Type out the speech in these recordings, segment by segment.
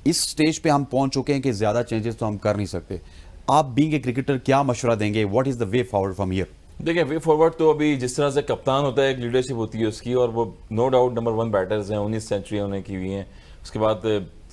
इस स्टेज पे हम पहुंच चुके हैं कि ज्यादा चेंजेस तो हम कर नहीं सकते। आप बीइंग ए क्रिकेटर क्या मशवरा देंगे? What is the way forward from here? देखिए, वे फॉरवर्ड तो अभी जिस तरह से कप्तान होता है, एक लीडरशिप होती है उसकी, और वो नो डाउट नंबर 1 बैटर्स हैं, 19 सेंचुरी उन्हें की हुई हैं। उसके बाद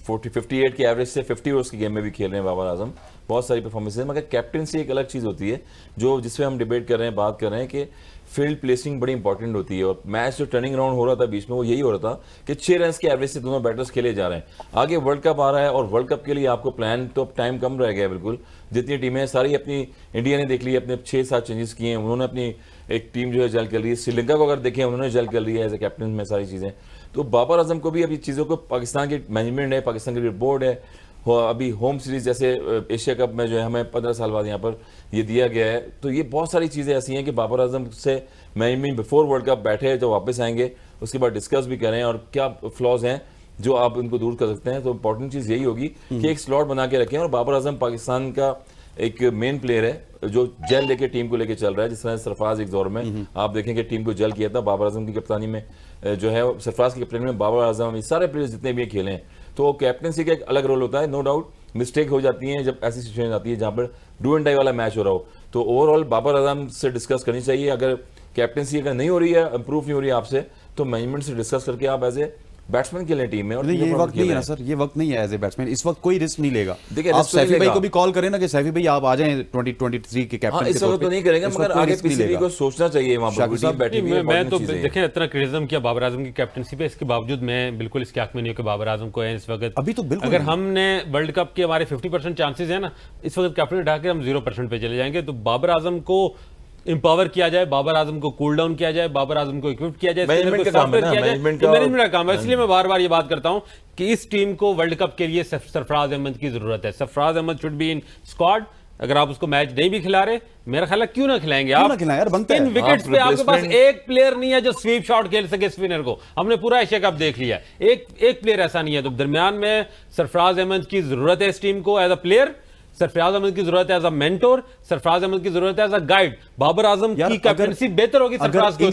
58 की एवरेज से 50 ओवर्स की गेम में भी खेल रहे हैं बाबर आजम। बहुत सारी परफॉर्मेंस है, मगर कैप्टनसी एक अलग चीज़ होती है, जो जिसपे हम डिबेट कर रहे हैं, बात कर रहे हैं कि फील्ड प्लेसिंग बड़ी इंपॉर्टेंट होती है। और मैच जो टर्निंग राउंड हो रहा था बीच में, वो यही हो रहा था कि 6 रन की एवरेज से दोनों बैटर्स खेले जा रहे हैं। आगे वर्ल्ड कप आ रहा है, और वर्ल्ड कप के लिए आपको प्लान तो अब टाइम कम रह गया है बिल्कुल। जितनी टीमें हैं सारी अपनी, इंडिया ने देख ली अपने 6-7 चेंजेस किए हैं, उन्होंने अपनी एक टीम जो है जल कर ली है। श्रीलंका को अगर देखें, उन्होंने जल कर लिया है एज ए कैप्टन में सारी चीज़ें। तो बाबर आजम को भी अभी चीज़ों को, पाकिस्तान की मैनेजमेंट है, पाकिस्तान क्रिकेट बोर्ड है, अभी होम सीरीज जैसे एशिया कप में जो है हमें 15 साल बाद यहाँ पर ये दिया गया है। तो ये बहुत सारी चीज़ें ऐसी हैं कि बाबर आजम से मैनेजमेंट बिफोर वर्ल्ड कप बैठे, जो वापस आएंगे उसके बाद डिस्कस भी करें और क्या फ्लॉज हैं जो आप उनको दूर कर सकते हैं। तो इंपॉर्टेंट चीज़ यही होगी कि एक स्लॉट बना के रखें। और बाबर आजम पाकिस्तान का एक मेन प्लेयर है जो जेल लेके टीम को लेके चल रहा है। जिस तरह सरफराज एक दौर में आप देखें कि टीम को जेल किया था बाबर आजम की कप्तानी में, जो है सरफराज की कप्तानी में बाबर आजम, ये सारे प्लेयर्स जितने भी खेले हैं। तो कैप्टनसी का एक अलग रोल होता है। नो डाउट मिस्टेक हो जाती है जब ऐसी सिचुएशन आती है जहां पर डू एंड डाई वाला मैच हो रहा हो। तो ओवरऑल बाबर आजम से डिस्कस करनी चाहिए। अगर कैप्टनसी अगर नहीं हो रही है, इंप्रूव नहीं हो रही है आपसे, तो मैनेजमेंट से डिस्कस करके आप एज ए बैट्समैन के लिए टीम में। और ये वक्त नहीं है ना सर, ये वक्त नहीं है एज ए बैट्समैन। इस वक्त कोई रिस्क नहीं लेगा। देखिए, आप सैफी भाई को भी कॉल करें ना कि सैफी भाई आप आ जाएं 2023 के कैप्टन के इस वक्त तो नहीं करेंगे, मगर आगे पीसीबी को सोचना चाहिए। वहां पर टीम बैठी हुई है। मैं तो देखें इतना क्रिटिसिज्म किया बाबर आजम की कैप्टनसी पे, इसके बावजूद मैं बिल्कुल इसके हक में नहीं हूं कि बाबर आजम को है इस वक्त। अभी तो बिल्कुल अगर हमने वर्ल्ड कप के हमारे 50% चांसेस है ना, इस वक्त कैप्टन उठा के हम 0% पे चले जाएंगे। तो बाबर आजम को इंपावर किया जाए, बाबर आजम को कूल डाउन किया जाए, बाबर आजम को इक्विप किया जाए, मैनेजमेंट का काम है ना, मैनेजमेंट का काम है। इसलिए मैं बार बार ये बात करता हूं कि इस टीम को वर्ल्ड कप के लिए सरफराज अहमद की जरूरत है। Sarfaraz Ahmed should be in squad. अगर आप उसको मैच नहीं भी खिला रहे, मेरा ख्याल है क्यों ना खिलाएंगे आप? यार, बनता है। 3 विकेट्स पे आपके पास एक प्लेयर नहीं है जो स्वीप शॉट खेल सके स्पिनर को। हमने पूरा एशिया कप देख लिया, एक प्लेयर ऐसा नहीं है। तो दरमियान में सरफराज अहमद की जरूरत है इस टीम को as a player, Sarfaraz Ahmed की जरूरत है as a mentor, Sarfaraz Ahmed की जरूरत है as a guide. Babar Azam की कैप्टनसी बेहतर होगी सरफराज को